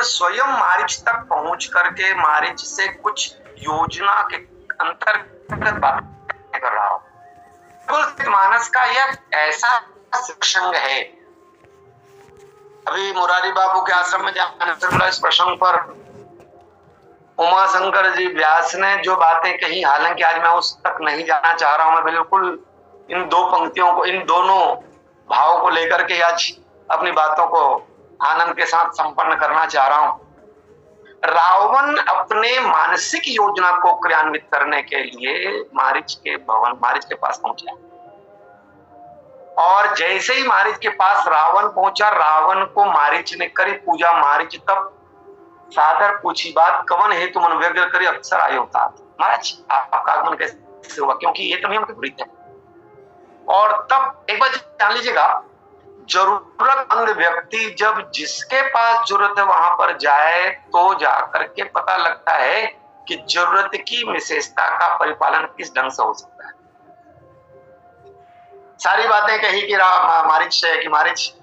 मैं स्वयं मारीच तक पहुंच करके मारीच से कुछ योजना के अंतर्गत बात कर रहा हूं। मानस का यह ऐसा प्रसंग है। अभी मुरारी बाबू के आश्रम में जाने इस प्रसंग पर उमा शंकर जी व्यास ने जो बातें कही, हालांकि आज मैं उस तक नहीं जाना चाह रहा हूं। मैं बिल्कुल इन दो पंक्तियों को, इन दोनों भावों को लेकर के आज अपनी बातों को आनंद के साथ संपन्न करना चाह रहा हूं। रावण अपने मानसिक योजना को क्रियान्वित करने के लिए मारीच के पास पहुंचा, और जैसे ही मारीच के पास रावण पहुंचा, रावण को मारीच ने करी पूजा। मारीच तब सादर पूछी बात, कवन हेतु मन व्यग्र करी अक्सर आयो तात। महाराज आपका आगमन कैसे हुआ, क्योंकि ये तो नियम के विपरीत है। और तब एक बार जान लीजिएगा, जरूरतमंद व्यक्ति जब जिसके पास जरूरत है वहां पर जाए तो जाकर के पता लगता है कि जरूरत की विशेषता का परिपालन किस ढंग से हो सकता है। सारी बातें कही कि मारीच से कि मारीच,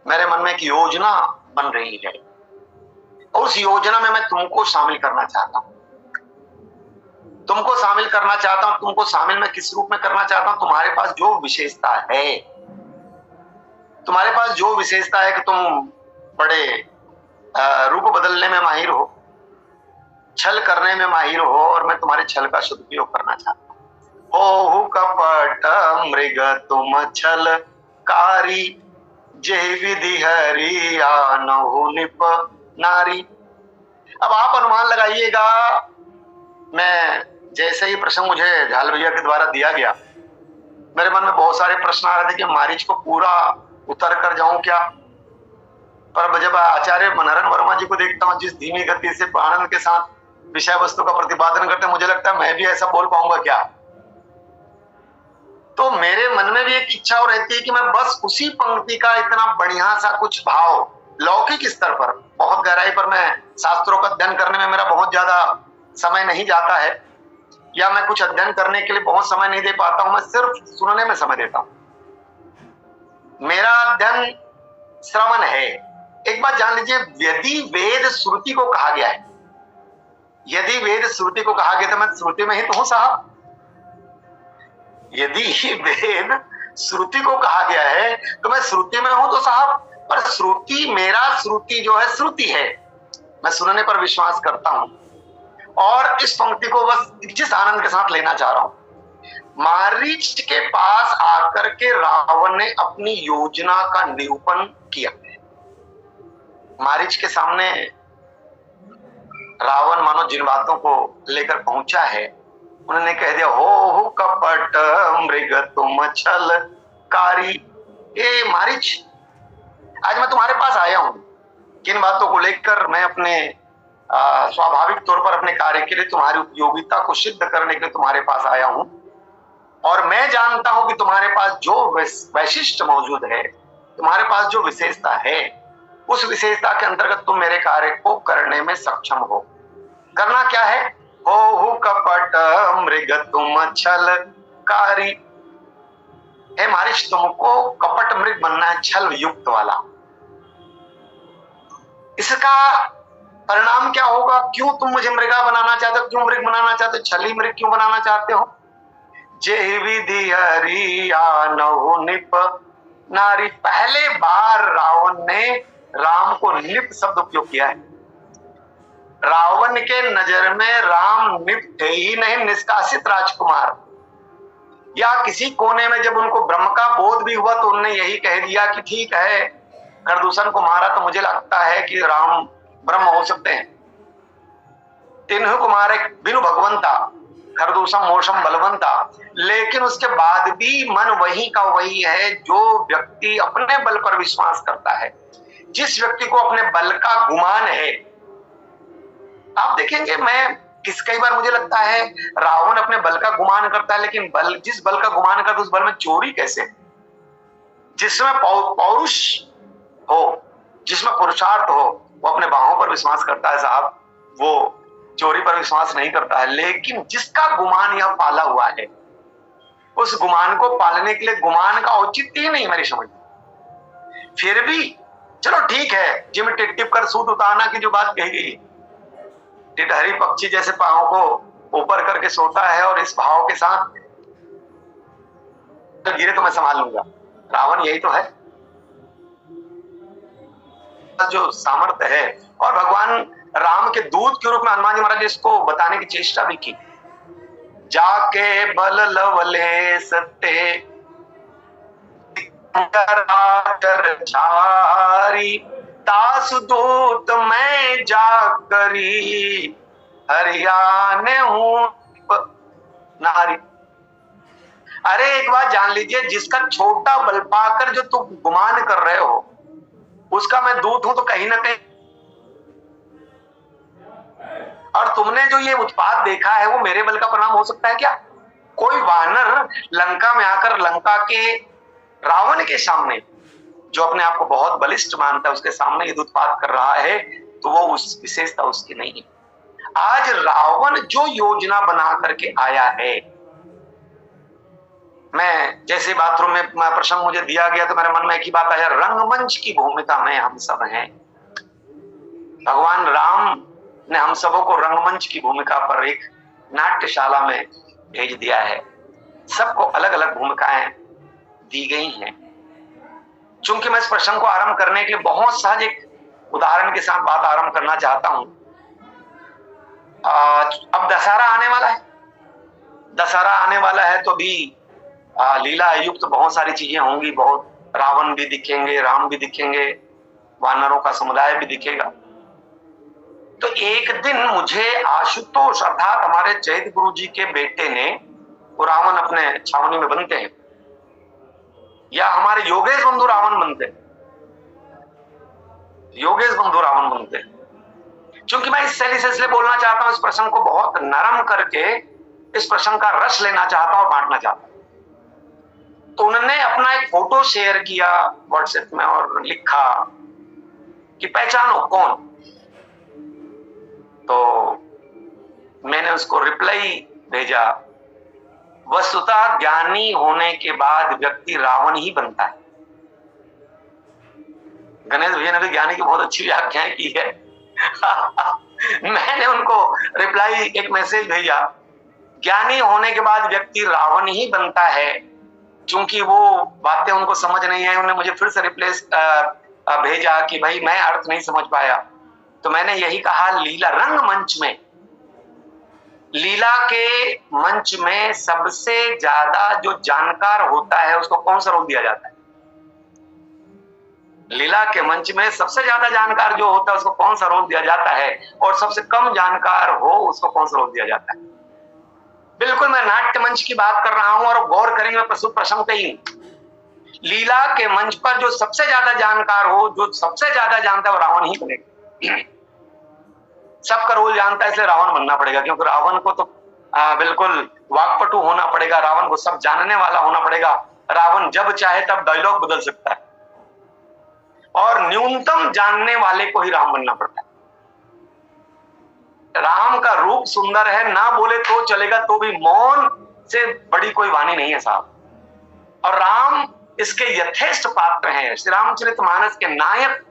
मेरे मन में एक योजना बन रही है, उस योजना में मैं तुमको शामिल करना चाहता हूं। तुमको शामिल करना चाहता हूं। तुमको शामिल मैं किस रूप में करना चाहता हूं? तुम्हारे पास जो विशेषता है, तुम्हारे पास जो विशेषता है कि तुम बड़े रूप बदलने में माहिर हो, छल करने में माहिर हो, और मैं तुम्हारे छल का सदुपयोग करना चाहता हूं। हो कपट मृग तुम छल कारी, जय विधि हरि आनहु निप नारी। अब आप अनुमान लगाइएगा, मैं जैसे ही प्रसंग मुझे झाल भैया के द्वारा दिया गया, मेरे मन में बहुत सारे प्रश्न आ रहे थे कि मारीच को पूरा उतर कर जाऊं क्या। पर जब आचार्य मनहरन वर्मा जी को देखता हूं, जिस धीमी गति से आनंद के साथ विषय वस्तु का प्रतिपादन करते, मुझे लगता है मैं भी ऐसा बोल पाऊंगा क्या। तो मेरे मन में भी एक इच्छा हो रहती है कि मैं बस उसी पंक्ति का इतना बढ़िया सा कुछ भाव लौकिक स्तर पर, बहुत गहराई पर मैं शास्त्रों का अध्ययन करने में मेरा बहुत ज्यादा समय नहीं जाता है, या मैं कुछ अध्ययन करने के लिए बहुत समय नहीं दे पाता हूं, मैं सिर्फ सुनने में समय देता हूं। मेरा अध्ययन श्रवण है। एक बात जान लीजिए, यदि वेद श्रुति को कहा गया है, यदि वेद श्रुति को कहा गया तो मैं श्रुति में ही तो हूं साहब। यदि वेद श्रुति को कहा गया है तो मैं श्रुति में हूं तो साहब। पर श्रुति, मेरा श्रुति जो है श्रुति है, मैं सुनने पर विश्वास करता हूं। और इस पंक्ति को बस जिस आनंद के साथ लेना चाह रहा हूं, मारीच के पास आकर के रावण ने अपनी योजना का निरूपण किया। मारीच के सामने रावण मानो जिन बातों को लेकर पहुंचा है, उन्होंने कह दिया, हो कपट मृग तुम छल कारी। ए मारीच, आज मैं तुम्हारे पास आया हूं, किन बातों को लेकर? मैं अपने स्वाभाविक तौर पर अपने कार्य के लिए तुम्हारी उपयोगिता को सिद्ध करने के लिए तुम्हारे पास आया हूं, और मैं जानता हूं कि तुम्हारे पास जो वैशिष्ट मौजूद है, तुम्हारे पास जो विशेषता है, उस विशेषता के अंतर्गत तुम मेरे कार्य को करने में सक्षम हो। करना क्या है? हो कपट मृग तुम छल कारी। हे मारीच, तुमको कपट मृग बनना है, छल युक्त वाला। इसका परिणाम क्या होगा? क्यों तुम मुझे मृगा बनाना चाहते हो? क्यों मृग बनाना चाहते हो? छली मृग क्यों बनाना चाहते हो? जय विधि हरि आनहु निप नारी। पहले बार रावण ने राम को निप शब्द उपयोग किया है। रावण के नजर में राम निप थे ही नहीं, निष्कासित राजकुमार। या किसी कोने में जब उनको ब्रह्म का बोध भी हुआ तो उन्होंने यही कह दिया कि ठीक है, खरदूषण को मारा तो मुझे लगता है कि राम ब्रह्म हो सकते हैं। तिन्हु को मारे बिनु भगवंता, खरदूषण मोषम बलवंता। लेकिन उसके बाद भी मन वही का वही है। जो व्यक्ति अपने बल पर विश्वास करता है, जिस व्यक्ति को अपने बल का गुमान है, आप देखेंगे, कई बार मुझे लगता है रावण अपने बल का गुमान करता है, लेकिन जिस बल का गुमान करता है उस बल में चोरी कैसे? जिसमें पौरुष हो, जिसमें पुरुषार्थ हो, वो अपने बाहों पर विश्वास करता है साहब, वो चोरी पर विश्वास नहीं करता है। लेकिन जिसका गुमान यह पाला हुआ है, उस गुमान को पालने के लिए गुमान का औचित्य ही नहीं मेरी समझ। फिर भी चलो ठीक है, जिम टिप कर सूट उतारना की जो बात कही गई, टिटहरी पक्षी जैसे पांव को ऊपर करके सोता है और इस भाव के साथ तो गिरे तो मैं संभाल लूंगा। रावण यही तो है जो सामर्थ्य है। और भगवान राम के दूत के रूप में हनुमान जी महाराज ने इसको बताने की चेष्टा भी की। जाके बल लवले सत्ते तासु दूत मैं जाकरी हरियाणे हूं नारी। अरे एक बात जान लीजिए, जिसका छोटा बल पाकर जो तुम गुमान कर रहे हो उसका मैं दूत हूं, तो कहीं ना कहीं और तुमने जो ये उत्पात देखा है वो मेरे बल का परिणाम हो सकता है क्या? कोई वानर लंका में आकर लंका के रावण के सामने, जो अपने आप को बहुत बलिष्ठ मानता है, उसके सामने ये उत्पात कर रहा है, तो वो उस विशेषता उसकी नहीं है। आज रावण जो योजना बना करके आया है, मैं जैसे बाथरूम में प्रसंग मुझे दिया गया तो मेरे मन में एक ही बात आया, रंगमंच की भूमिका में हम सब हैं। भगवान राम ने हम सबों को रंगमंच की भूमिका पर एक नाट्यशाला में भेज दिया है। सबको अलग अलग भूमिकाएं दी गई हैं। चूंकि मैं इस प्रसंग को आरंभ करने के लिए बहुत सहज एक उदाहरण के साथ बात आरंभ करना चाहता हूं। अब दशहरा आने वाला है, दशहरा आने वाला है तो भी लीला युक्त बहुत सारी चीजें होंगी। बहुत रावण भी दिखेंगे, राम भी दिखेंगे, वानरों का समुदाय भी दिखेगा। तो एक दिन मुझे आशुतोष अर्थात हमारे चैत गुरु जी के बेटे ने, वो रावण अपने छावनी में बनते हैं, या हमारे योगेश बंधु रावण बनते हैं, योगेश बंधु रावण बनते हैं। क्योंकि मैं इस शैली से इसलिए बोलना चाहता हूं, इस प्रसंग को बहुत नरम करके इस प्रसंग का रस लेना चाहता हूं और बांटना चाहता हूं। तो उन्होंने अपना एक फोटो शेयर किया व्हाट्सएप में और लिखा कि पहचानो कौन। तो मैंने उसको रिप्लाई भेजा, वस्तुतः ज्ञानी होने के बाद व्यक्ति रावण ही बनता है। गणेश भैया ने भी ज्ञानी की बहुत अच्छी व्याख्याएं की है। मैंने उनको रिप्लाई एक मैसेज भेजा, ज्ञानी होने के बाद व्यक्ति रावण ही बनता है। चूंकि वो बातें उनको समझ नहीं है, उन्होंने मुझे फिर से रिप्लेस भेजा कि भाई मैं अर्थ नहीं समझ पाया। तो मैंने यही कहा, लीला रंग मंच में, लीला के मंच में सबसे ज्यादा जो जानकार होता है उसको कौन सा रोल दिया जाता है? लीला के मंच में सबसे ज्यादा जानकार जो होता है उसको कौन सा रोल दिया जाता है? और सबसे कम जानकार हो उसको कौन सा रोल दिया जाता है? बिल्कुल मैं नाट्य मंच की बात कर रहा हूं और गौर करेंगे प्रस्तुत प्रसंग पे ही। लीला के मंच पर जो सबसे ज्यादा जानकार हो, जो सबसे ज्यादा जानता है, वो रावण ही बनेगा। सबका रोल जानता है इसलिए रावण बनना पड़ेगा, क्योंकि रावण को तो बिल्कुल वाकपटु होना पड़ेगा, रावण को सब जानने वाला होना पड़ेगा। रावण जब चाहे तब डायलॉग बदल सकता है और न्यूनतम जानने वाले को ही राम बनना पड़ता है। राम का रूप सुंदर है, ना बोले तो चलेगा, तो भी मौन से बड़ी कोई वाणी नहीं है साहब। और राम इसके यथेष्ट पात्र हैं। श्री रामचरितमानस के नायक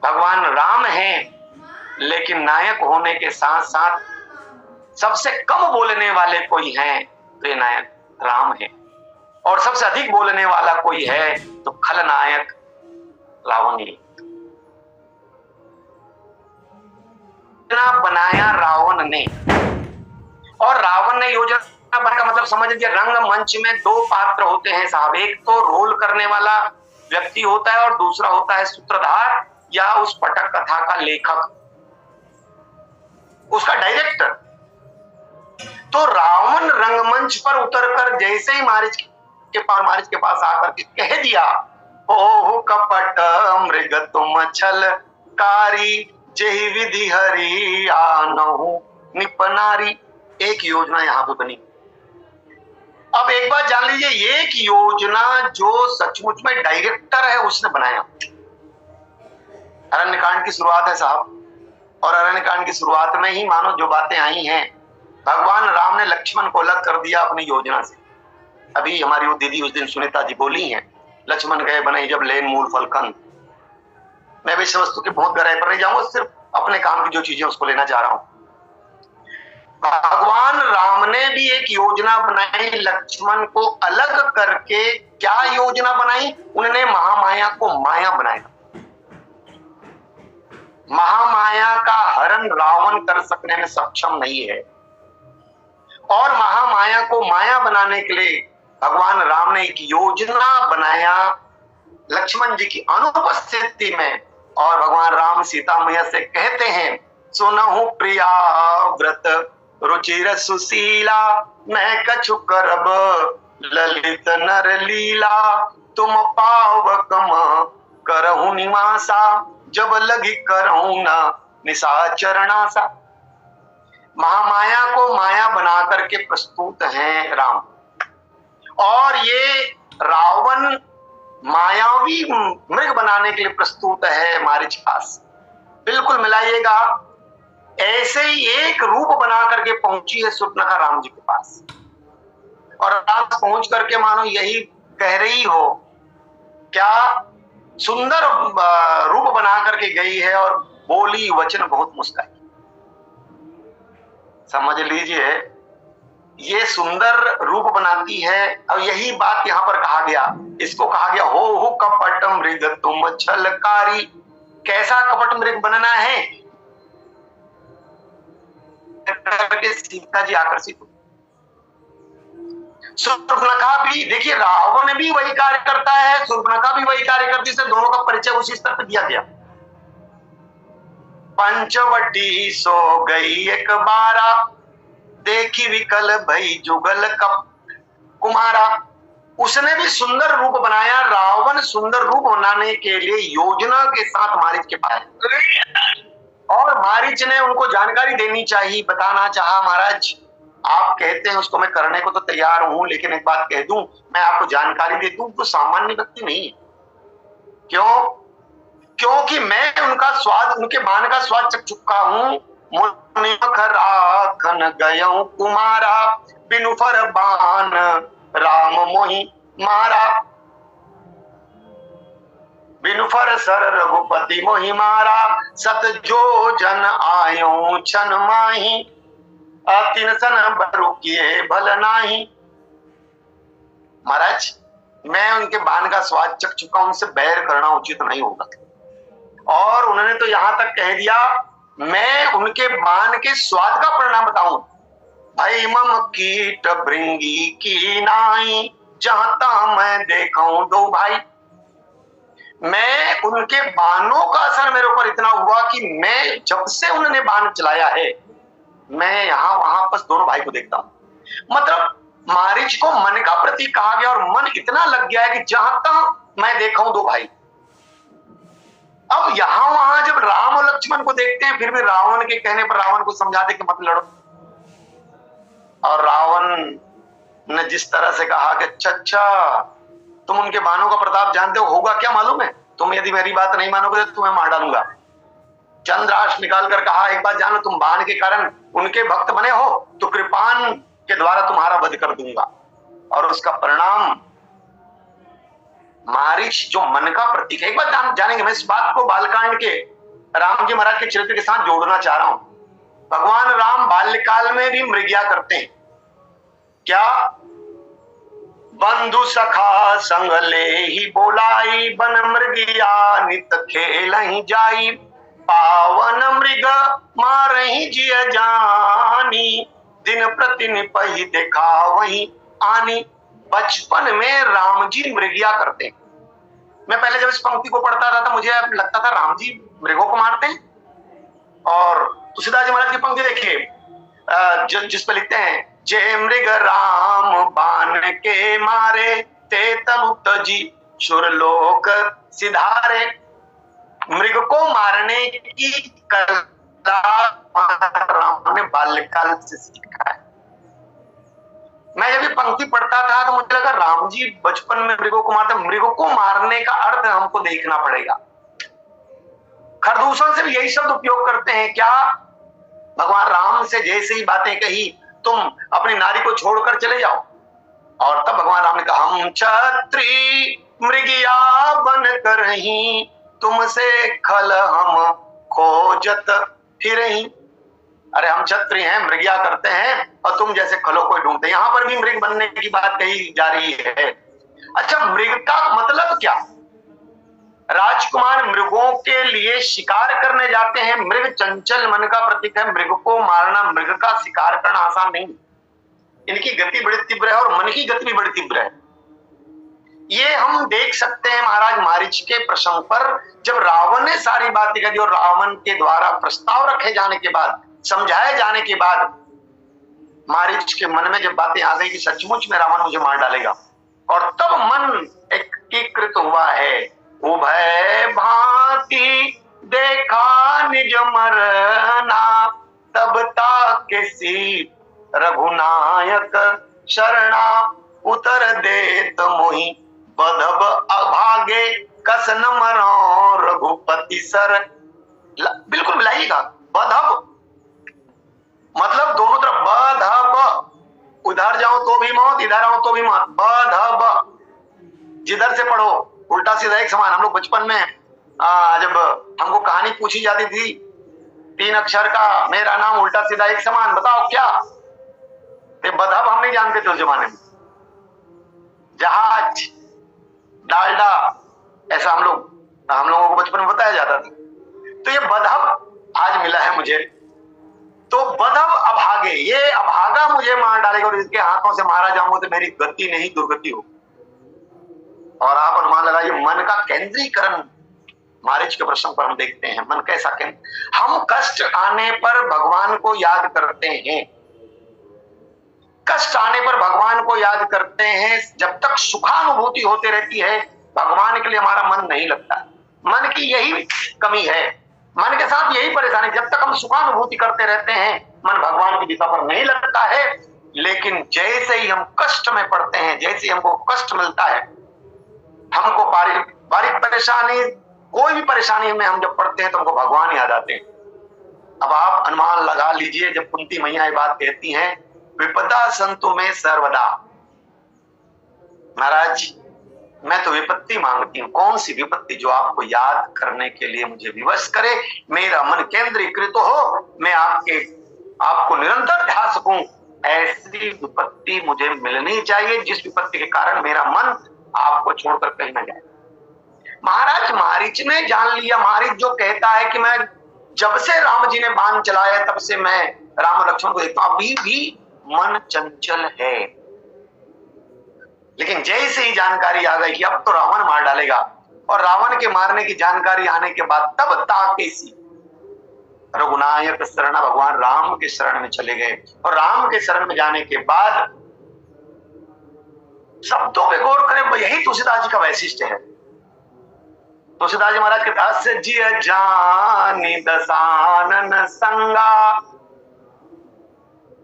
भगवान राम हैं, लेकिन नायक होने के साथ साथ सबसे कम बोलने वाले कोई हैं तो ये नायक राम है, और सबसे अधिक बोलने वाला कोई है तो खलनायक रावण ही। बनाया रावण ने, और रावण ने योजना बनाने का मतलब समझ लीजिए, रंग मंच में दो पात्र होते हैं साहब। एक तो रोल करने वाला व्यक्ति होता है और दूसरा होता है सूत्रधार या उस पटक कथा का लेखक, उसका डायरेक्टर। तो रावण रंगमंच पर उतरकर जैसे ही मारीच के पास आकर के कह दिया, ओह कपट मृग तुम छलकारी, जेहि विधि हरि आनहु निपनारी। एक योजना यहां पे बनी। अब एक बात जान लीजिए, एक योजना जो सचमुच में डायरेक्टर है उसने बनाया। अरण्यकांड की शुरुआत है साहब, और अरण्यकांड की शुरुआत में ही मानो जो बातें आई हैं, भगवान राम ने लक्ष्मण को अलग कर दिया अपनी योजना से। अभी हमारी वो दीदी उस दिन सुनीता जी बोली हैं, लक्ष्मण गए बने जब लेन मूल फलकंद। मैं विषय वस्तु की बहुत गहराई पर नहीं जाऊंगा, सिर्फ अपने काम की जो चीजें उसको लेना चाह रहा हूं। भगवान राम ने भी एक योजना बनाई लक्ष्मण को अलग करके। क्या योजना बनाई? उन्होंने महामाया को माया बनाया। महामाया का हरण रावण कर सकने में सक्षम नहीं है, और महामाया को माया बनाने के लिए भगवान राम ने एक योजना बनाया लक्ष्मण जी की अनुपस्थिति में। और भगवान राम सीता मैया से कहते हैं, सुनहु प्रिया व्रत रुचिर सुशीला, मैं कछु करब ललित नर लीला, तुम पावक करहु निवासा, जब लगी करहु न निशाचरणासा। महामाया को माया बना करके प्रस्तुत हैं राम, और ये रावण मायावी मृग बनाने के लिए प्रस्तुत है मारीच पास। बिल्कुल मिलाइएगा, ऐसे ही एक रूप बना करके पहुंची है शूर्पणखा राम जी के पास, और राम पहुंच करके मानो यही कह रही हो, क्या सुंदर रूप बना करके गई है और बोली वचन बहुत मुस्काई। समझ लीजिए, ये सुंदर रूप बनाती है, और यही बात यहां पर कहा गया। इसको कहा गया हो कपट मृग तुम छलकारी। कैसा कपट मृग बनना है? सीता जी आकर्षित। शूर्पणखा भी, देखिए रावण भी वही कार्य करता है, शूर्पणखा भी वही कार्य करती है, दोनों का परिचय उसी स्तर पर दिया गया। पंचवटी सो गई एक बारा, देखी विकल भई जुगल कप कुमारा। उसने भी सुंदर रूप बनाया। रावण सुंदर रूप बनाने के लिए योजना के साथ मारीच के पास, और मारीच ने उनको जानकारी देनी चाहिए, बताना चाहा, महाराज आप कहते हैं उसको मैं करने को तो तैयार हूं, लेकिन एक बात कह दूं, मैं आपको जानकारी दे दूं, तो सामान्य व्यक्ति नहीं है। क्यों? क्योंकि मैं उनका स्वाद, उनके बाण का स्वाद चख चुका हूं। राखन गयऊ कुमारा, बिनु फर बाण राम मोहि मारा, बिनु फर सर रघुपति मोहि मारा, सत जो जन आयो छन माही, तिन सन बरु किए भल नाही। महाराज मैं उनके बाण का स्वाद चख चुका हूं, उनसे बैर करना उचित नहीं होगा। और उन्होंने तो यहां तक कह दिया, मैं उनके बाण के स्वाद का परिणाम बताऊं, भाई मम कीट भृंगी की नाई, जहां तहां मैं देखूं दो भाई। मैं उनके बाणों का असर मेरे ऊपर इतना हुआ कि मैं जब से उन्होंने बाण चलाया है, मैं यहां वहां बस दोनों भाई को देखता हूं। मतलब मारीच को मन का प्रतीक कहा गया, और मन इतना लग गया है कि जहां तक मैं देखूं दो भाई। अब यहां वहां जब राम और लक्ष्मण को देखते हैं, फिर भी रावण के कहने पर रावण को समझाते कि मत लड़ो। और रावण ने जिस तरह से कहा कि अच्छा तुम उनके बाणों का प्रताप जानते हो, होगा क्या मालूम है? तुम यदि मेरी बात नहीं मानोगे तो तुम्हें मार डालूंगा। चंद्राश निकाल कर कहा, एक बात जानो, तुम बाण के कारण उनके भक्त बने हो, तो कृपान के द्वारा तुम्हारा वध कर दूंगा। और उसका परिणाम मारीच जो मन का प्रतीक है। एक बात जानेंगे, मैं इस बात को बालकांड के राम जी महाराज के चरित्र के साथ जोड़ना चाह रहा हूं। भगवान राम बाल्यकाल में भी मृग्या करते हैं। क्या? बंधु सखा संग ले ही बोलाई, बन मृगिया नित खेल ही जाई, पावन मृग मारही जिय जानी, दिन प्रति निपहि देखा वही आनी। बचपन में राम जी मृगिया करते हैं। मैं पहले जब इस पंक्ति को पढ़ता था तो मुझे लगता था राम जी मृगों को मारते हैं। और तुलसीदास जी महाराज की पंक्ति देखिए, जिस पर लिखते हैं, जे मृग राम बाण के मारे, ते तनु तजी सुरलोक सिधारे। मृग को मारने की कला राम ने बाल्यकाल से सीखा है। मैं जब ये पंक्ति पढ़ता था तो मुझे लगा राम जी बचपन में मृगों को मारते। मृगों को मारने का अर्थ हमको देखना पड़ेगा। खरदूषण से भी यही शब्द उपयोग करते हैं। क्या? भगवान राम से जैसे ही बातें कही, तुम अपनी नारी को छोड़कर चले जाओ। और तब भगवान राम ने कहा, हम छत्री मृगिया बन कर ही तुमसे खल हम खोजत फिरहीं। अरे हम क्षत्रिय हैं, मृगया करते हैं, और तुम जैसे खलों को ढूंढते हैं। यहां पर भी मृग बनने की बात कही जा रही है। अच्छा, मृग का मतलब क्या? राजकुमार मृगों के लिए शिकार करने जाते हैं। मृग चंचल मन का प्रतीक है। मृग को मारना, मृग का शिकार करना आसान नहीं। इनकी गति बड़ी तीव्र है और मन की गति भी बड़ी तीव्र है। ये हम देख सकते हैं महाराज मारीच के प्रसंग पर, जब रावण ने सारी बातें कही और रावण के द्वारा प्रस्ताव रखे जाने के बाद, समझाए जाने के बाद, मारीच के मन में जब बातें आ गई कि सचमुच में रावण मुझे मार डालेगा, और तब मन एकीकृत हुआ है। उभय भांति देखा निज मरना, तब ताके सीत रघुनायक शरणा। उतर देत मोहि बधब अभागे, कस न मरो रघुपति सर। बिल्कुल मिलाइएगा, बधब मतलब दोनों तरफ, बधब, उधर जाओ तो भी मौत, इधर आओ तो भी मौत, बधब। जिधर से पढ़ो उल्टा सीधा एक समान। हम लोग बचपन में जब हमको कहानी पूछी जाती थी, 3 अक्षर का मेरा नाम उल्टा सीधा एक समान, बताओ क्या? तो बधब हम नहीं जानते थे उस जमाने में। जहाज, डालडा, ऐसा हम लोगों को बचपन में बताया जाता था। तो ये बधब आज मिला है मुझे। तो बधब अभागे, ये अभागा मुझे मार डालेगा और इसके हाथों से मारा जाऊंगा तो मेरी गति नहीं दुर्गति हो। और आप अनुमान लगाइए, मन का केंद्रीकरण मारीच के प्रश्न पर हम देखते हैं। मन कैसा केंद्र? हम कष्ट आने पर भगवान को याद करते हैं, कष्ट आने पर भगवान को याद करते हैं। जब तक सुखानुभूति होती रहती है, भगवान के लिए हमारा मन नहीं लगता। मन की यही कमी है, मन के साथ यही परेशानी। जब तक हम सुखानुभूति करते रहते हैं, मन भगवान की दिशा पर नहीं लगता है। लेकिन जैसे ही हम कष्ट में पड़ते हैं, जैसे ही हमको कष्ट मिलता है, हमको बारीक परेशानी, कोई भी परेशानी में हम जब पड़ते हैं तो हमको भगवान याद आते हैं। अब आप अनुमान लगा लीजिए, जब कुंती मैया ये बात कहती हैं, विपदा संतु में सर्वदा। महाराज मैं तो विपत्ति मांगती हूँ। कौन सी विपत्ति? जो आपको याद करने के लिए मुझे विवश करे, मेरा मन केंद्रीकृत हो, मैं आपको निरंतर ध्यान सकूं। ऐसी विपत्ति मुझे मिलनी चाहिए जिस विपत्ति के कारण मेरा मन आपको छोड़कर कहीं ना जाए। महाराज मारीच ने जान लिया। मारीच जो कहता है कि मैं जब से राम जी ने बाण चलाया तब से मैं राम लक्ष्मण को देखता हूं, अभी भी मन चंचल है। लेकिन जैसे ही जानकारी आ गई कि अब तो रावण मार डालेगा, और रावण के मारने की जानकारी आने के बाद तब ताकेसी रघुनायक शरण, भगवान राम के शरण में चले गए। और राम के शरण में जाने के बाद शब्दों पे गौर करें, यही तुलसीदास जी का वैशिष्ट्य है। तुलसीदास जी महाराज के दास से जिय जानी दसानन संगा,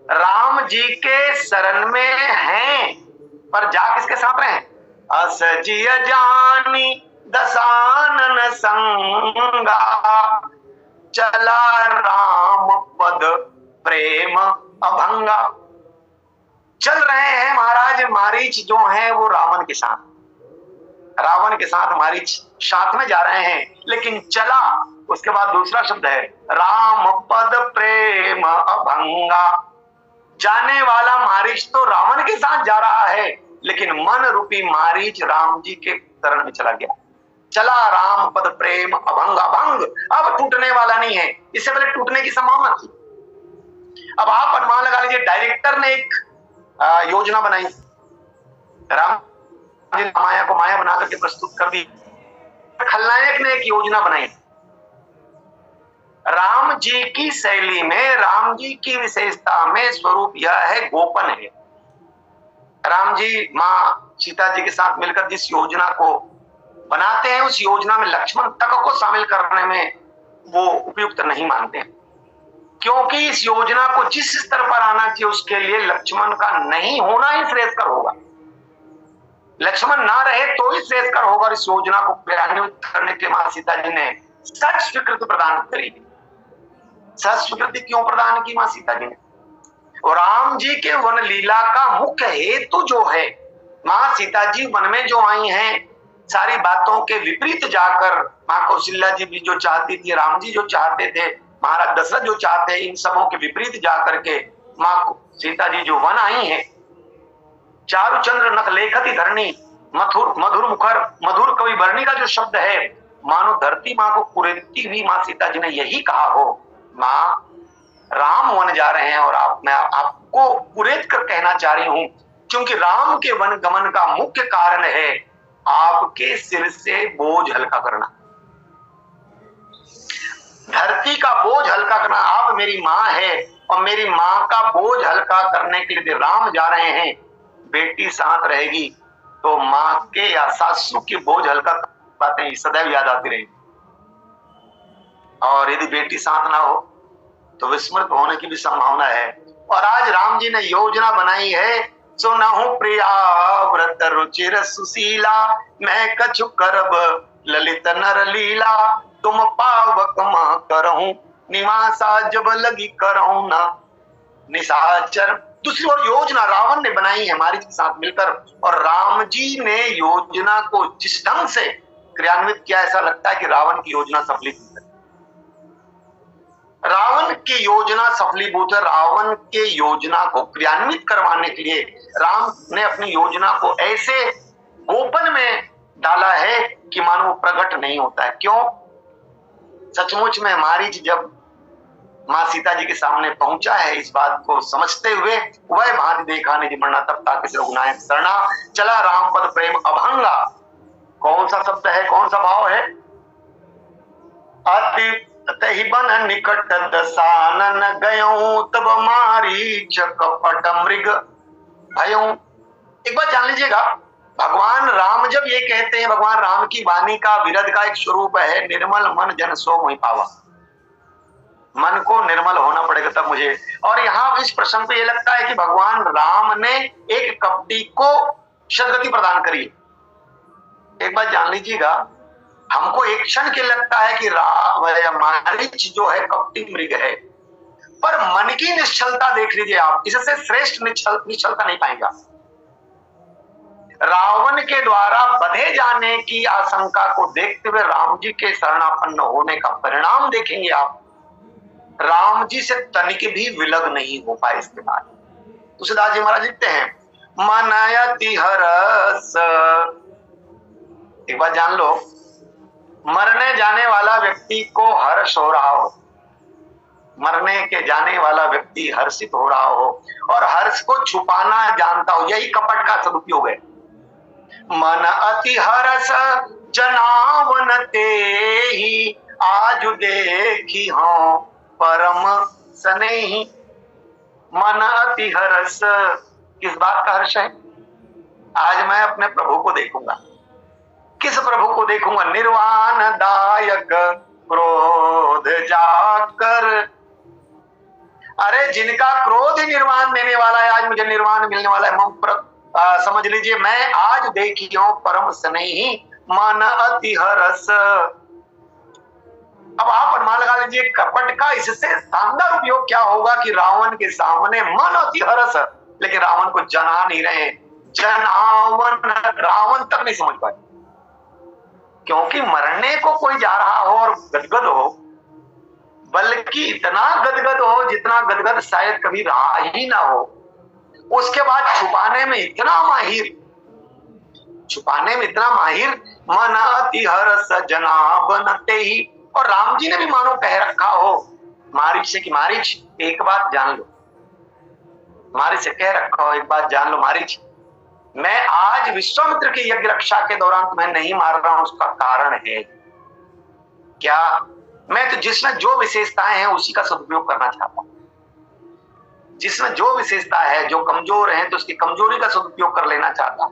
राम जी के शरण में हैं पर जा किसके साथ रहे? अस जिय जानी दसानन संगा, चला राम पद प्रेम अभंगा। चल रहे हैं महाराज मारीच जो हैं वो रावण के साथ मारीच साथ में जा रहे हैं। लेकिन चला, उसके बाद दूसरा शब्द है राम पद प्रेम अभंगा। जाने वाला मारीच तो रावण के साथ जा रहा है, लेकिन मन रूपी मारीच राम जी के शरण में चला गया। चला राम पद प्रेम अभंग, अभंग अब टूटने वाला नहीं है, इससे पहले टूटने की संभावना थी। अब आप अनुमान लगा लीजिए, डायरेक्टर ने एक योजना बनाई, राम जी ने माया को माया बना करके प्रस्तुत कर दी। खलनायक ने एक योजना बनाई। राम जी की शैली में, राम जी की विशेषता में स्वरूप यह है, गोपन है। राम जी मां सीता जी के साथ मिलकर जिस योजना को बनाते हैं, उस योजना में लक्ष्मण तक को शामिल करने में वो उपयुक्त नहीं मानते हैं, क्योंकि इस योजना को जिस स्तर पर आना चाहिए उसके लिए लक्ष्मण का नहीं होना ही श्रेयस्कर होगा। लक्ष्मण ना रहे तो ही श्रेयस्कर होगा। इस योजना को क्रियान्वित करने के मां सीता जी ने सच स्वीकृति प्रदान करी। सच स्वीकृति क्यों प्रदान की मां सीता जी ने? और राम जी के वन लीला का मुख्य हेतु जो है, मां सीता जी वन में जो आई हैं सारी बातों के विपरीत जाकर माँ कौशल्या जी भी जो चाहती थी, राम जी जो चाहते थे, महाराज दशरथ जो चाहते, इन सबों के विपरीत जाकर के माँ सीता जी जो वन आई है, चारुचंद्र नख लेखती धरणी, मधुर मुखर मधुर कवि वर्णी का जो शब्द है, मानो धरती माँ को कुरेदती हुई माँ सीता जी ने यही कहा हो, माँ राम वन जा रहे हैं और मैं आपको कुरेद कर कहना चाह रही हूं, क्योंकि राम के वन गमन का मुख्य कारण है आपके सिर से बोझ हल्का करना, धरती का बोझ हल्का करना। आप मेरी माँ है और मेरी माँ का बोझ हल्का करने के लिए राम जा रहे हैं, बेटी साथ रहेगी तो माँ के या सासू की बोझ हल्का बातें सदैव याद आती रहेगी, और यदि बेटी साथ ना हो तो विस्मृत होने की भी संभावना है। और आज राम जी ने योजना बनाई है, सुनहु प्रिया व्रत रुचिर सुशीला, मैं कछु करब ललित नर लीला, तुम पावक मां करहूं निवासा, जब लगी करहूं ना निशाचर। दूसरी ओर योजना रावण ने बनाई है मारीच के साथ मिलकर, और राम जी ने योजना को जिस ढंग से क्रियान्वित किया, ऐसा लगता है कि रावण की योजना सफलीभूत है। रावण की योजना सफलीभूत है। रावण के योजना को क्रियान्वित करवाने के लिए राम ने अपनी योजना को ऐसे गोपन में डाला है कि मानो प्रकट नहीं होता है। क्यों? सचमुच में मारीच जब माँ सीता जी के सामने पहुंचा है, इस बात को समझते हुए वह भांति देखा निज मरना तब ताकि रघुनायक शरणा, चला राम पद प्रेम अभंगा। कौन सा शब्द है, कौन सा भाव है? अति तहि बन निकट दसानन गयों, तब मारीच कपट मृग भयों। एक बात जान लीजिएगा, भगवान राम जब ये कहते हैं, भगवान राम की वाणी का विरध का एक स्वरूप है, निर्मल मन जन सो मोहि पावा। मन को निर्मल होना पड़ेगा तब मुझे। और यहाँ इस प्रसंग पे ये लगता है कि भगवान राम ने एक कपटी को सदगति प्रदान करी। एक बात जान लीजिएगा, हमको एक क्षण के लगता है कि मारीच जो है कपटी मृग है, पर मन की निश्चलता देख लीजिए आप, इससे श्रेष्ठ निश्चलता नहीं पाएगा। रावण के द्वारा बधे जाने की आशंका को देखते हुए राम जी के शरणापन्न होने का परिणाम देखेंगे आप। राम जी से तनिक भी विलग नहीं हो पाए इसके बाद। तुलसीदास जी महाराज लिखते हैं, मन अति हरस। एक बात जान लो, मरने जाने वाला व्यक्ति को हर्ष हो रहा हो, मरने के जाने वाला व्यक्ति हर्षित हो रहा हो और हर्ष को छुपाना जानता हो, यही कपट का सदुपयोग है। मन अति हरस जनावन तेहि, आज देखी हो परम स्नेही। मन अति हरस, किस बात का हर्ष है? आज मैं अपने प्रभु को देखूंगा। किस प्रभु को देखूंगा? निर्वाण दायक क्रोध जाकर। अरे जिनका क्रोध ही निर्वाण देने वाला है, आज मुझे निर्वाण मिलने वाला है। समझ लीजिए, मैं आज देखियो परम स्नेही, मन अति हरस। अब आप अनुमान लगा लीजिए कपट का इससे शानदार उपयोग क्या होगा कि रावण के सामने मन अति हरस, लेकिन रावण को जना नहीं रहे। जनावन, रावण तक नहीं समझ पाए, क्योंकि मरने को कोई जा रहा हो और गदगद हो, बल्कि इतना गदगद हो जितना गदगद शायद कभी रहा ही ना हो। उसके बाद छुपाने में इतना माहिर, मन अति हरस जनावनते ही। और राम जी ने भी मानो कह रखा हो मारीच से कि मारीच एक बात जान लो, मारीच से कह रखा हो एक बात जान लो मारीच, मैं आज विश्वामित्र की यज्ञ रक्षा के दौरान तुम्हें नहीं मार रहा हूं, उसका कारण है क्या? मैं तो जिसमें जो विशेषताएं हैं उसी का सदुपयोग करना चाहता हूं। जिसमें जो विशेषता है, जो कमजोर है तो उसकी कमजोरी का सदुपयोग कर लेना चाहता हूं,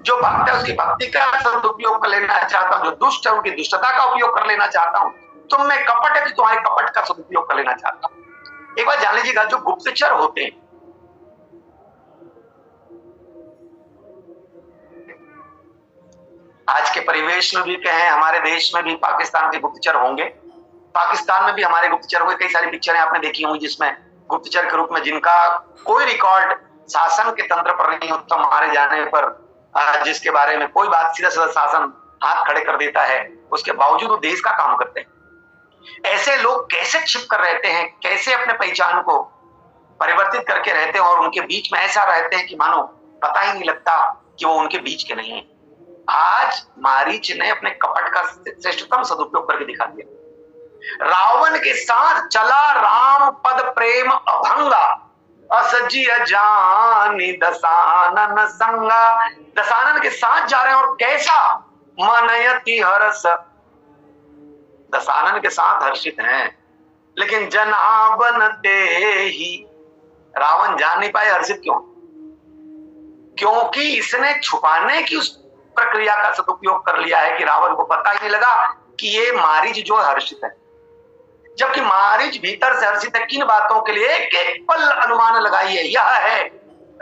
जो भक्त है उसकी भक्ति का सदुपयोग कर लेना चाहता हूं, जो दुष्ट है उनकी दुष्टता का उपयोग कर लेना चाहता हूं, तुम में कपट है तो तुम्हारे कपट का सदुपयोग कर लेना चाहता हूं। एक बार जान लीजिएगा, जो गुप्तचर होते हैं, आज के परिवेश में भी कहें, हमारे देश में भी पाकिस्तान के गुप्तचर होंगे, पाकिस्तान में भी हमारे गुप्तचर होंगे। कई सारी पिक्चरें आपने देखी होंगी जिसमें गुप्तचर के रूप में जिनका कोई रिकॉर्ड शासन के तंत्र पर नहीं होता, मारे जाने पर जिसके बारे में कोई बात सीधा सीधा शासन हाथ खड़े कर देता है, उसके बावजूद वो देश का काम करते हैं। ऐसे लोग कैसे छिप कर रहते हैं, कैसे अपने पहचान को परिवर्तित करके रहते हैं और उनके बीच में ऐसा रहते हैं कि मानो पता ही नहीं लगता कि वो उनके बीच के नहीं है। आज मारीच ने अपने कपट का श्रेष्ठतम सदुपयोग करके दिखा दिया। रावण के साथ चला राम पद प्रेम अभंगा, असजिय जानी दसानन संगा। दसानन के साथ जा रहे हैं और कैसा मनयति हर्ष, दसानन के साथ हर्षित हैं, लेकिन जनाबन ते ही रावण जान नहीं पाए हर्षित क्यों? क्योंकि इसने छुपाने की उस प्रक्रिया का सदुपयोग कर लिया है कि रावण को पता ही नहीं लगा कि ये मारीच जो हर्षित है, जबकि मारीच भीतर से हर्षित है। किन बातों के लिए? एक एक पल अनुमान लगाइए। यह है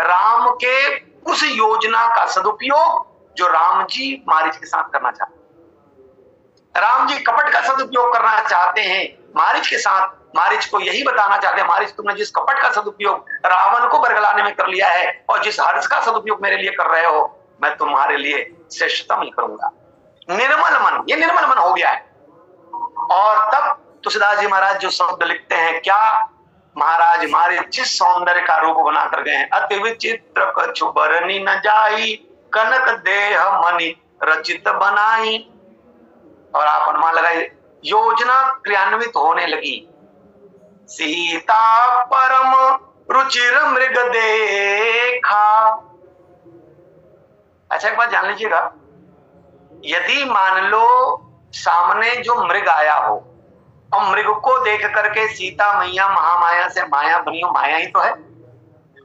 राम के उस योजना का सदुपयोग जो राम जी मारीच के साथ करना चाहते हैं। राम जी कपट का सदुपयोग करना चाहते हैं मारीच के साथ। मारीच को यही बताना चाहते हैं, मारीच तुमने जिस कपट का सदुपयोग रावण को बरगलाने में कर लिया है और जिस हर्ष का सदुपयोग मेरे लिए कर रहे हो, मैं तुम्हारे लिए श्रेष्ठतम ही करूंगा। निर्मल मन, ये निर्मल मन हो गया है। और तब तुलसीदास जी महाराज जो शब्द लिखते हैं, क्या महाराज मारीच जिस सौंदर्य का रूप बना कर गए हैं, अति विचित्र कछु बरनी न जाई, कनक देह मणि रचित बनाई। और आप अनुमान लगाइए, योजना क्रियान्वित होने लगी। सीता परम रुचिर मृग देखा। अच्छा एक बात जान लीजिएगा, यदि मान लो सामने जो मृग आया हो और मृग को देख करके सीता मैया महामाया से माया बनी हो, माया ही तो है।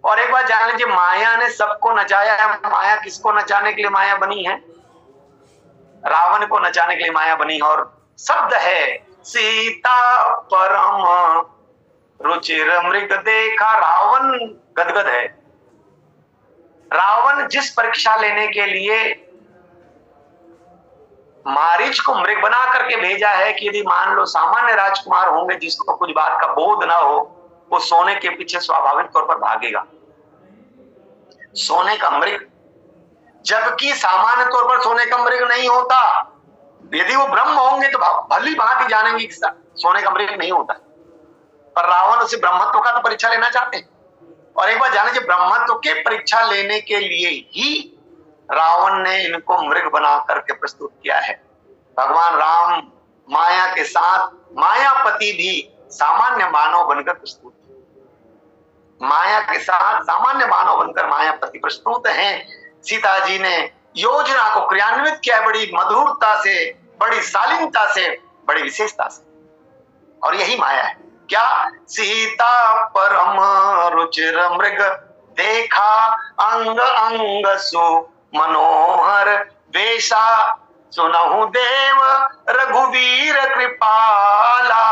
और एक बात जान लीजिए, माया ने सबको नचाया है। माया किसको नचाने के लिए माया बनी है? रावण को नचाने के लिए माया बनी है। और शब्द है सीता परम रुचिर मृग देखा। रावण गदगद है। रावण जिस परीक्षा लेने के लिए मारीच को मृग बना करके भेजा है कि यदि मान लो सामान्य राजकुमार होंगे जिसको कुछ बात का बोध ना हो, वो सोने के पीछे स्वाभाविक तौर पर भागेगा, सोने का मृग। जबकि सामान्य तौर पर सोने का मृग नहीं होता। यदि वो ब्रह्म होंगे तो भली भांति जानेंगे कि सोने का मृग नहीं होता। पर रावण उसे ब्रह्मत्व का तो परीक्षा लेना चाहते हैं। और एक बार जाने, जब ब्रह्मत्व के परीक्षा लेने के लिए ही रावण ने इनको मृग बना करके प्रस्तुत किया है। भगवान राम माया के साथ मायापति भी सामान्य मानव बनकर प्रस्तुत, माया के साथ सामान्य मानव बनकर मायापति प्रस्तुत हैं। सीता जी ने योजना को क्रियान्वित किया बड़ी मधुरता से, बड़ी शालीनता से, बड़ी विशेषता से। और यही माया है। क्या? सीता परम रुचिर मृग देखा, अंग अंग सु मनोहर वेशा, सुनहु देव रघुवीर कृपाला,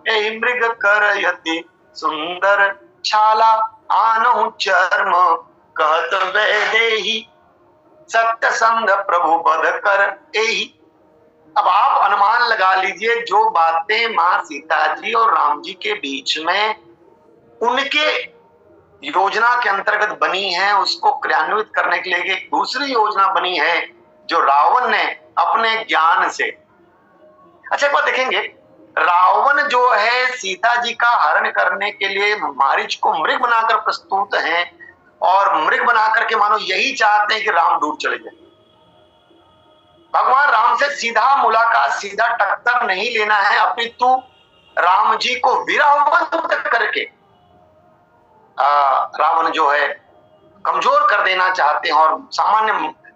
ए मृग करयति सुंदर छाला, आनहु चर्म कहत वैदेही, सत्य संग प्रभु बध कर एही। अब आप अनुमान लगा लीजिए, जो बातें मां सीता जी और राम जी के बीच में उनके योजना के अंतर्गत बनी है, उसको क्रियान्वित करने के लिए एक दूसरी योजना बनी है जो रावण ने अपने ज्ञान से। अच्छा एक बात देखेंगे, रावण जो है सीता जी का हरण करने के लिए मारीच को मृग बनाकर प्रस्तुत हैं और मृग बनाकर के मानो यही चाहते हैं कि राम दूर चले जाए। भगवान राम से सीधा मुलाकात, सीधा टक्कर नहीं लेना है, अपितु राम जी को विरहवंत करके रावण जो है कमजोर कर देना चाहते हैं और सामान्य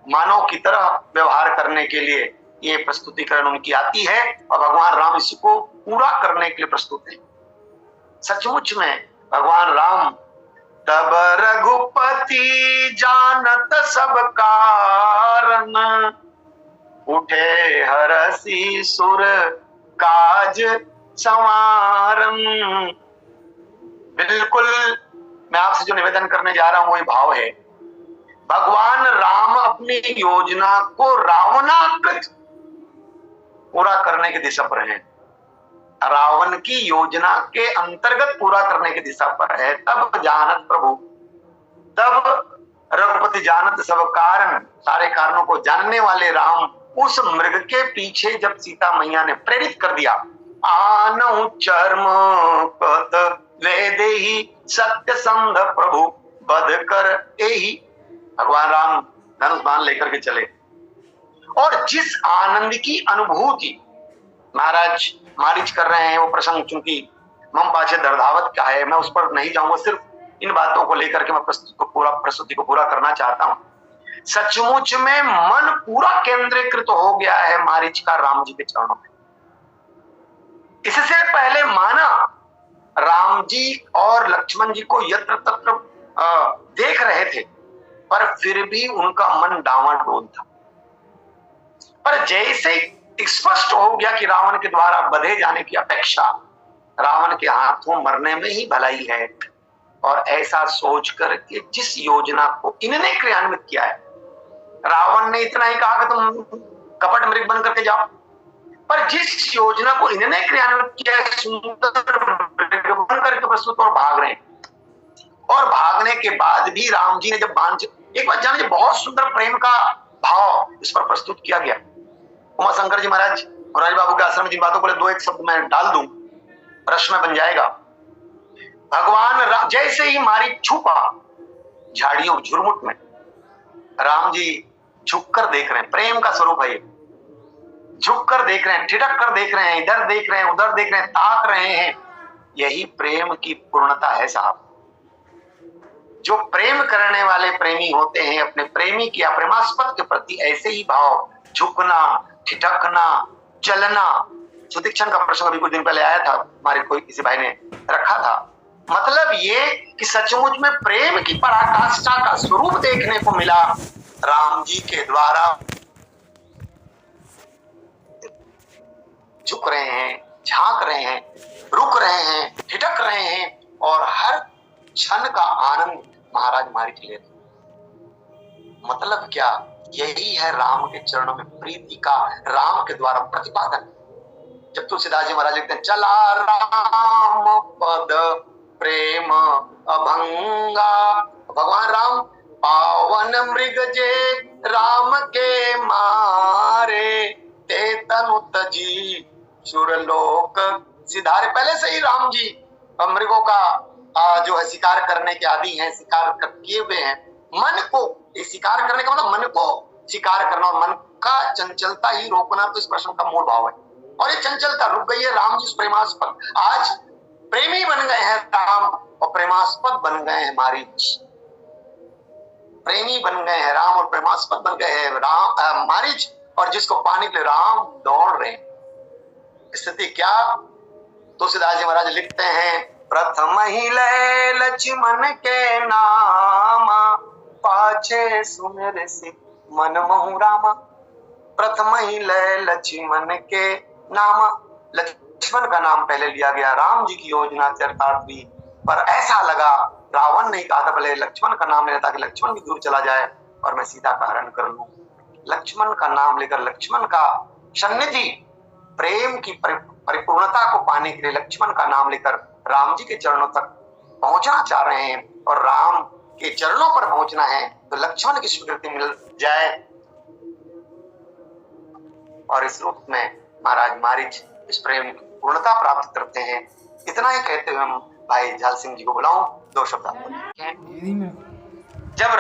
मानव की तरह व्यवहार करने के लिए ये प्रस्तुतिकरण उनकी आती है और भगवान राम इसको पूरा करने के लिए प्रस्तुत है। सचमुच में भगवान राम तब रघुपति जानत सब कारण, उठे हरसी सुर काज संवारन। बिल्कुल मैं आपसे जो निवेदन करने जा रहा हूं वही भाव है। भगवान राम अपनी योजना को रावणाकृत पूरा करने की दिशा पर है, रावण की योजना के अंतर्गत पूरा करने की दिशा पर है। तब जानत प्रभु, तब रघुपति जानत सब कारण, सारे कारणों को जानने वाले राम उस मृग के पीछे जब सीता मैया ने प्रेरित कर दिया, आनहु चर्म पत वेदेहि सत्य संध प्रभु बध कर एहि, भगवान राम धनुष बाण लेकर के चले। और जिस आनंद की अनुभूति महाराज मारीच कर रहे हैं, वो प्रसंग चूंकि मम पाछे दर्दावत का है, मैं उस पर नहीं जाऊंगा, सिर्फ इन बातों को लेकर के मैं प्रस्तुति को पूरा करना चाहता हूं। सचमुच में मन पूरा केंद्रीकृत हो गया है मारीच का राम जी के चरणों में। इससे पहले माना राम जी और लक्ष्मण जी को यत्र तत्र देख रहे थे, पर फिर भी उनका मन डावाडोल था। पर जैसे स्पष्ट हो गया कि रावण के द्वारा बधे जाने की अपेक्षा रावण के हाथों मरने में ही भलाई है, और ऐसा सोच कर के जिस योजना को इन्होंने क्रियान्वित किया है, रावण ने इतना ही कहा कि तुम कपट मृग बन करके जाओ, पर जिस योजना को इन्होंने क्रियान्वित किया है, सुंदर मृग बन करके प्रस्तुत और भाग रहे हैं। और भागने के बाद भी राम जी ने जब बांध, एक बात जानिए, बहुत सुंदर प्रेम का भाव इस पर प्रस्तुत किया गया। उमा शंकर जी महाराज मुरारी बाबू के आश्रम में जिन बातों को दो एक शब्द मैं डाल दूं, प्रश्न बन जाएगा। भगवान जैसे ही मारी छुपा झाड़ियों झुरमुट में, राम जी झुककर देख रहे हैं, प्रेम का स्वरूप है ये, झुककर देख रहे हैं, ठिठक कर देख रहे हैं, इधर देख रहे हैं, उधर देख रहे हैं, ताक रहे हैं। यही प्रेम की पूर्णता है साहब। जो प्रेम करने वाले प्रेमी होते हैं, अपने प्रेमी की प्रेमास्पद के प्रति ऐसे ही भाव, झुकना, ठिठकना, चलना। सुदीक्षण का प्रश्न अभी कुछ दिन पहले आया था, हमारे कोई किसी भाई ने रखा था। मतलब ये कि सचमुच में प्रेम की पराकाष्ठा का स्वरूप देखने को मिला राम जी के द्वारा। झुक रहे हैं, झांक रहे हैं, रुक रहे हैं, ठिठक रहे हैं, और हर क्षण का आनंद महाराज मारीच ले रहे। मतलब क्या, यही है राम के चरणों में प्रीति का राम के द्वारा प्रतिपादन। जब तुलसीदास जी महाराज लिखते हैं, चला राम पद प्रेम अभंगा, भगवान राम पावन मृग जे राम के मारे, ते तनु तजी सुरलोक सिधारे। पहले से ही राम जी मृगों का जो है शिकार करने के आदि हैं, शिकार किए हुए हैं। मन को शिकार करने का मतलब मन को शिकार करना, और मन का चंचलता ही रोकना, तो इस प्रश्न का मूल भाव है। और ये चंचलता रुक गई है राम जी प्रेमास्पद। आज प्रेमी बन गए हैं राम, और प्रेमास्पद बन गए हैं मारीच। प्रेमी बन गए हैं राम और प्रेमास्पद बन गए हैं राम मारीच, और जिसको पाने के लिए राम दौड़ रहे हैं। स्थिति क्या, तुलसीदास जी महाराज लिखते हैं, प्रथम ही लय लक्ष्मण के नामा, पाछे सुमिर से मन महु रामा। प्रथम ही लय लक्ष्मण के नामा, लक्ष्मण का नाम पहले लिया गया राम जी की योजना चरितार्थ हुई। पर ऐसा लगा, रावण ने कहा था पहले लक्ष्मण का नाम लेना ताकि लक्ष्मण भी दूर चला जाए और मैं सीता का हरण कर लूं। लक्ष्मण का नाम लेकर, लक्ष्मण का सन्निधि, प्रेम की परिपूर्णता को पाने के लिए लक्ष्मण का नाम लेकर राम जी के चरणों तक पहुंचना चाह रहे हैं, और राम के चरणों पर पहुंचना है तो लक्ष्मण की स्वीकृति मिल जाए। और इस रूप में महाराज मारीच इस प्रेम की पूर्णता प्राप्त करते हैं। इतना ही कहते हुए हम भाई झाल सिंह जी को बुलाऊं, दो शब्द।